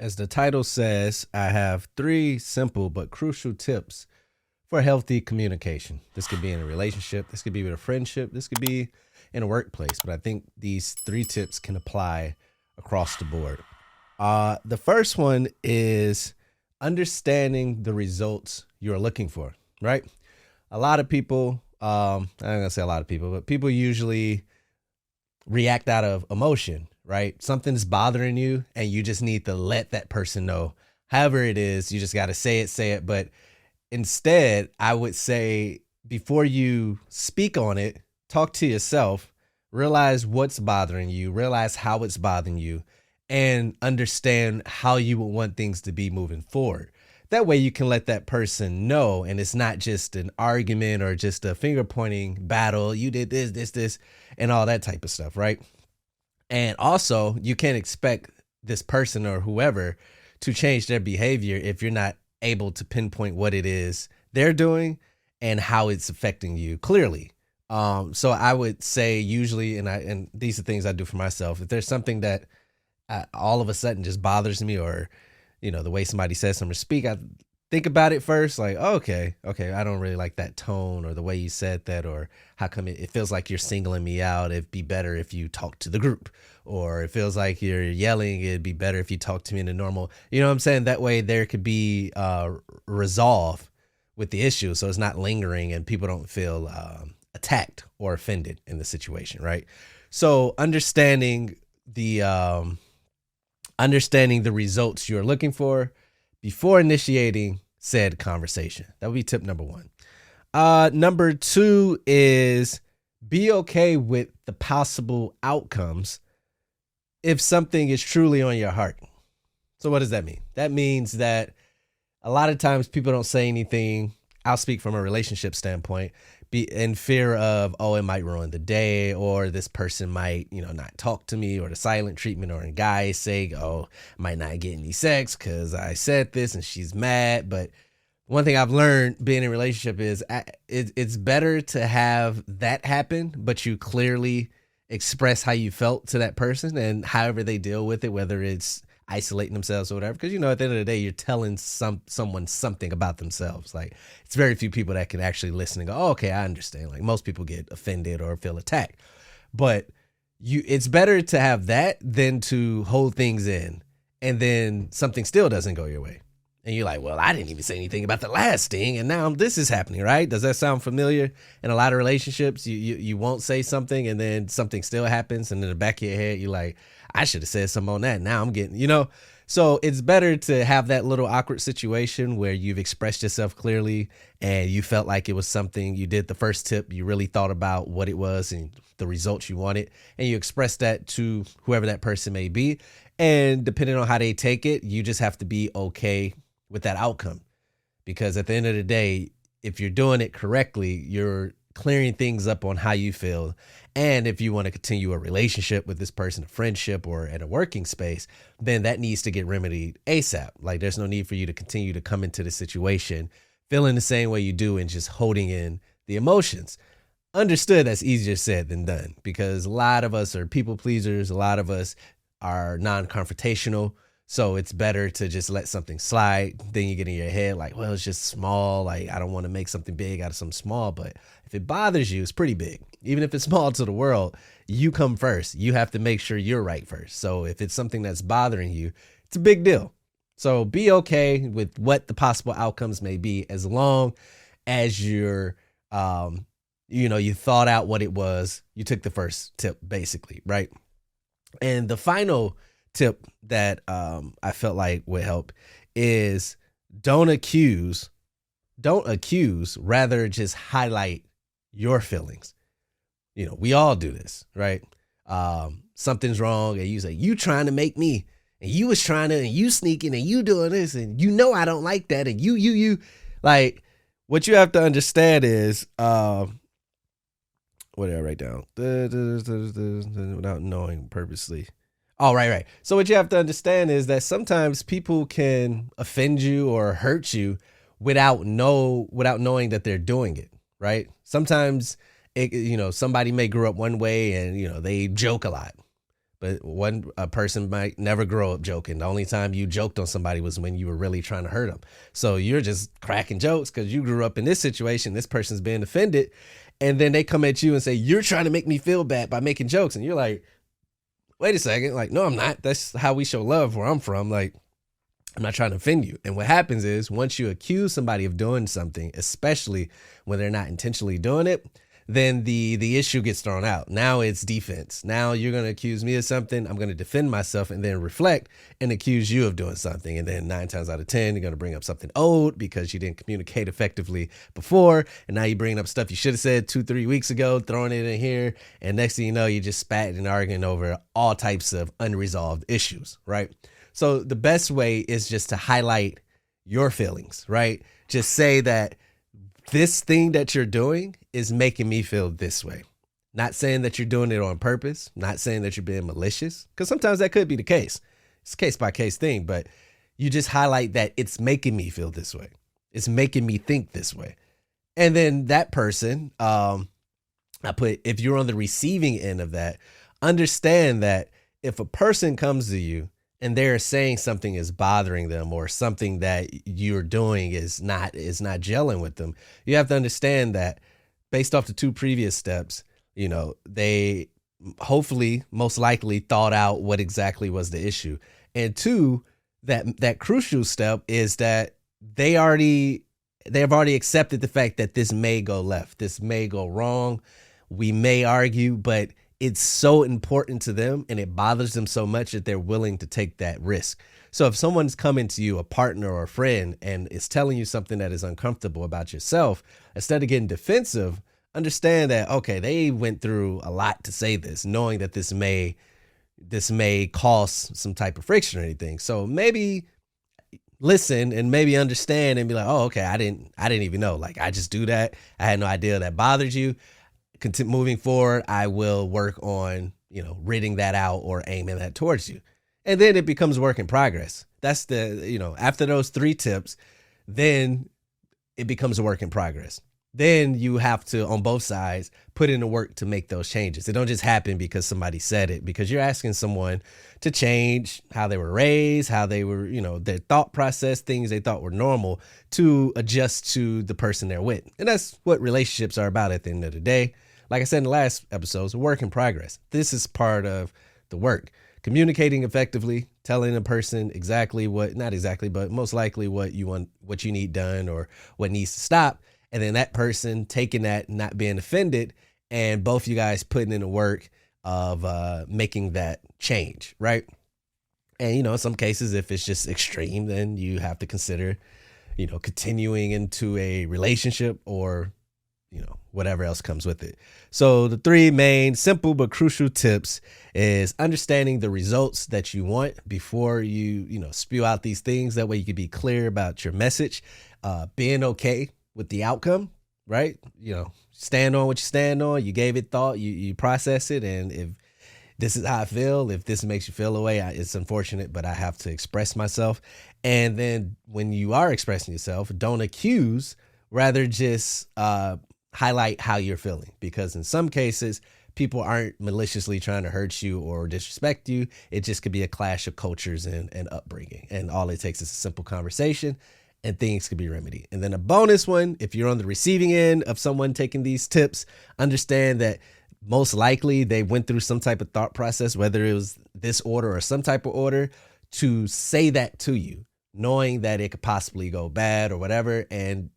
As the title says, I have three simple but crucial tips for healthy communication. This could be in a relationship, this could be with a friendship, this could be in a workplace, but I think these three tips can apply across the board. The first one is understanding the results you're looking for, right? A lot of people, I'm not gonna say a lot of people, but people usually react out of emotion, right? Something's bothering you and you just need to let that person know. However it is, you just got to say it. But instead, I would say before you speak on it, talk to yourself, realize what's bothering you, realize how it's bothering you, and understand how you would want things to be moving forward. That way you can let that person know, and it's not just an argument or just a finger pointing battle. You did this, and all that type of stuff, right? And also, you can't expect this person or whoever to change their behavior if you're not able to pinpoint what it is they're doing and how it's affecting you clearly. So I would say usually, and these are things I do for myself, if there's something that all of a sudden just bothers me, or the way somebody says something or speak, I think about it first, like, okay, I don't really like that tone or the way you said that, or how come it feels like you're singling me out. It'd be better if you talk to the group, or it feels like you're yelling. It'd be better if you talk to me in a normal, you know what I'm saying? That way there could be resolve with the issue. So it's not lingering and people don't feel attacked or offended in the situation, right? So understanding the results you're looking for before initiating said conversation. That would be tip number one. Number two is be okay with the possible outcomes if something is truly on your heart. So what does that mean? That means that a lot of times people don't say anything. I'll speak from a relationship standpoint, be in fear of, it might ruin the day, or this person might, not talk to me, or the silent treatment, or a guy say, I might not get any sex because I said this and she's mad. But one thing I've learned being in a relationship is it's better to have that happen, but you clearly express how you felt to that person and however they deal with it, whether it's isolating themselves or whatever, because at the end of the day, you're telling someone something about themselves. Like, it's very few people that can actually listen and go, okay, I understand. Like, most people get offended or feel attacked, but it's better to have that than to hold things in and then something still doesn't go your way and you're like, well, I didn't even say anything about the last thing and now this is happening, right? Does that sound familiar? In a lot of relationships, you won't say something and then something still happens, and in the back of your head you're like, I should have said something on that. Now I'm getting, so it's better to have that little awkward situation where you've expressed yourself clearly and you felt like it was something you did the first tip. You really thought about what it was and the results you wanted, and you expressed that to whoever that person may be. And depending on how they take it, you just have to be okay with that outcome, because at the end of the day, if you're doing it correctly, you're clearing things up on how you feel. And if you want to continue a relationship with this person, a friendship, or at a working space, then that needs to get remedied ASAP. Like, there's no need for you to continue to come into the situation feeling the same way you do and just holding in the emotions. Understood, that's easier said than done, because a lot of us are people pleasers. A lot of us are non-confrontational. So it's better to just let something slide. Then you get in your head like, well, it's just small. Like, I don't want to make something big out of something small. But if it bothers you, it's pretty big. Even if it's small to the world, you come first. You have to make sure you're right first. So if it's something that's bothering you, it's a big deal. So be okay with what the possible outcomes may be, as long as you're, you thought out what it was. You took the first tip, basically, right? And the final tip that I felt like would help is don't accuse, rather just highlight your feelings. We all do this, right? Something's wrong and you say, you trying to make me, and you was trying to, and you sneaking, and you doing this, and I don't like that, and you like, what you have to understand is what did I write down? Without knowing purposely. Oh, right. So what you have to understand is that sometimes people can offend you or hurt you without knowing that they're doing it, right? Sometimes somebody may grow up one way and they joke a lot, But a person might never grow up joking. The only time you joked on somebody was when you were really trying to hurt them. So you're just cracking jokes because you grew up in this situation. This person's being offended. And then they come at you and say, you're trying to make me feel bad by making jokes. And you're like, wait a second. Like, no, I'm not. That's how we show love where I'm from. Like, I'm not trying to offend you. And what happens is once you accuse somebody of doing something, especially when they're not intentionally doing it, then the issue gets thrown out. Now it's defense. Now you're going to accuse me of something. I'm going to defend myself and then reflect and accuse you of doing something. And then 9 times out of 10, you're going to bring up something old because you didn't communicate effectively before. And now you're bringing up stuff you should have said 2-3 weeks ago, throwing it in here. And next thing you know, you're just spatting and arguing over all types of unresolved issues, right? So the best way is just to highlight your feelings, right? Just say that this thing that you're doing is making me feel this way. Not saying that you're doing it on purpose, not saying that you're being malicious, because sometimes that could be the case. It's a case by case thing, but you just highlight that it's making me feel this way. It's making me think this way. And then that person, if you're on the receiving end of that, understand that if a person comes to you and they're saying something is bothering them or something that you're doing is not gelling with them, you have to understand that based off the 2 previous steps, they hopefully most likely thought out what exactly was the issue. And 2, that crucial step is that they've already accepted the fact that this may go left, this may go wrong, we may argue, but it's so important to them and it bothers them so much that they're willing to take that risk. So if someone's coming to you, a partner or a friend, and is telling you something that is uncomfortable about yourself, instead of getting defensive, understand that, okay, they went through a lot to say this, knowing that this may cause some type of friction or anything. So maybe listen and maybe understand and be like, oh, okay, I didn't even know. Like, I just do that. I had no idea that bothered you. Moving forward, I will work on, ridding that out or aiming that towards you. And then it becomes work in progress. That's after those 3 tips, then it becomes a work in progress. Then you have to, on both sides, put in the work to make those changes. It don't just happen because somebody said it, because you're asking someone to change how they were raised, how they were, their thought process, things they thought were normal, to adjust to the person they're with. And that's what relationships are about at the end of the day. Like I said in the last episode, it's a work in progress. This is part of the work. Communicating effectively, telling a person not exactly, but most likely what you want, what you need done or what needs to stop. And then that person taking that, not being offended, and both you guys putting in the work of making that change, right? And, in some cases, if it's just extreme, then you have to consider, continuing into a relationship or whatever else comes with it. So the 3 main simple but crucial tips is understanding the results that you want before you spew out these things. That way you can be clear about your message, being okay with the outcome, right? Stand on what you stand on. You gave it thought, you process it. And if this is how I feel, if this makes you feel away, it's unfortunate, but I have to express myself. And then when you are expressing yourself, don't accuse, rather just, highlight how you're feeling, because in some cases people aren't maliciously trying to hurt you or disrespect you. It just could be a clash of cultures and upbringing, and all it takes is a simple conversation and things could be remedied. And then a bonus one, if you're on the receiving end of someone taking these tips, understand that most likely they went through some type of thought process, whether it was this order or some type of order, to say that to you, knowing that it could possibly go bad or whatever. And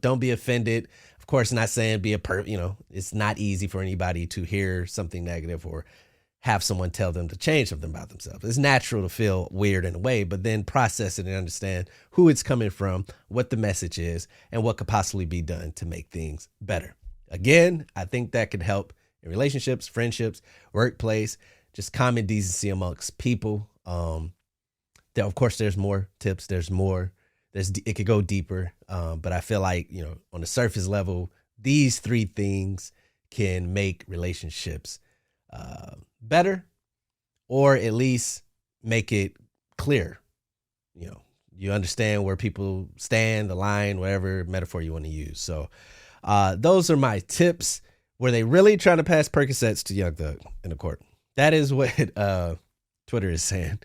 don't be offended. Of course, not saying it's not easy for anybody to hear something negative or have someone tell them to change something about themselves. It's natural to feel weird in a way, but then process it and understand who it's coming from, what the message is, and what could possibly be done to make things better. Again, I think that could help in relationships, friendships, workplace, just common decency amongst people. Of course, there's more tips. It could go deeper, but I feel like, on the surface level, these 3 things can make relationships better, or at least make it clear. You understand where people stand, the line, whatever metaphor you want to use. So those are my tips. Were they really trying to pass Percocets to Young Thug in the court? That is what Twitter is saying.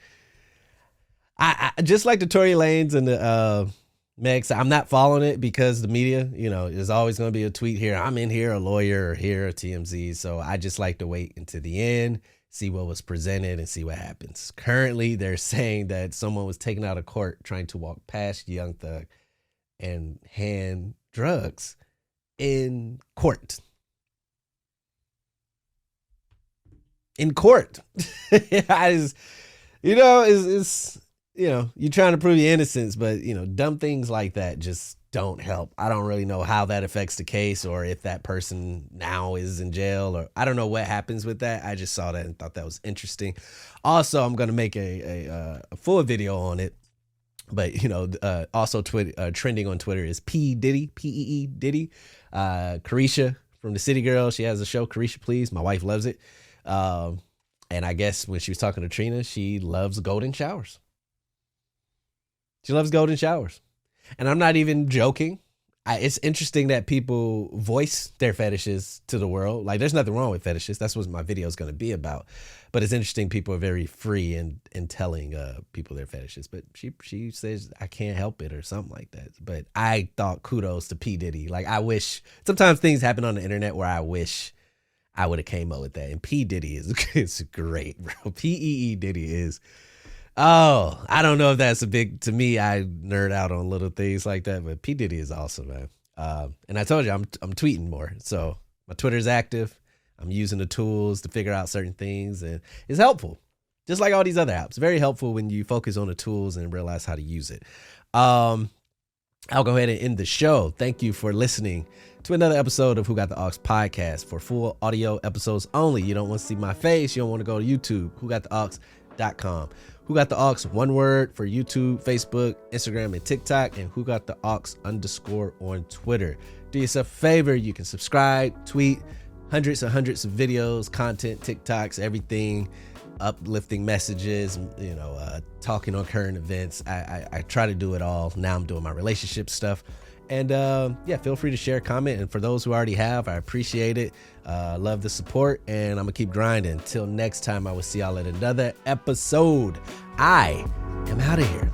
I just like the Tory Lanez and the Megs. I'm not following it because the media, there's always going to be a tweet here. I'm in here, a lawyer, or here, a TMZ. So I just like to wait until the end, see what was presented, and see what happens. Currently, they're saying that someone was taken out of court trying to walk past Young Thug and hand drugs in court. In court. You're trying to prove your innocence, but dumb things like that just don't help. I don't really know how that affects the case, or if that person now is in jail, or I don't know what happens with that. I just saw that and thought that was interesting. Also, I'm going to make a full video on it, but also trending on Twitter is P Diddy, P-E-E Diddy, Carisha from the City Girl. She has a show, Carisha Please. My wife loves it. And I guess when she was talking to Trina, she loves golden showers. She loves golden showers. And I'm not even joking. It's interesting that people voice their fetishes to the world. Like, there's nothing wrong with fetishes. That's what my video is going to be about. But it's interesting people are very free in telling people their fetishes. But she says, I can't help it or something like that. But I thought kudos to P. Diddy. Like, I wish, sometimes things happen on the internet where I wish I would have came up with that. And P. Diddy is great, bro. P-E-E Diddy is... Oh, I don't know if that's to me, I nerd out on little things like that, but P. Diddy is awesome, man. And I told you, I'm tweeting more. So my Twitter's active. I'm using the tools to figure out certain things, and it's helpful. Just like all these other apps. Very helpful when you focus on the tools and realize how to use it. I'll go ahead and end the show. Thank you for listening to another episode of Who Got the Aux Podcast. For full audio episodes only, you don't want to see my face. You don't want to go to YouTube, WhoGotTheAux.com. Who Got the Aux, one word, for YouTube, Facebook, Instagram, and TikTok, and Who Got the Aux _ on Twitter. Do yourself a favor. You can subscribe, tweet, hundreds and hundreds of videos, content, TikToks, everything, uplifting messages, talking on current events. I try to do it all. Now I'm doing my relationship stuff. And feel free to share, comment. And for those who already have, I appreciate it. Love the support, and I'm going to keep grinding. Until next time, I will see y'all at another episode. I am out of here.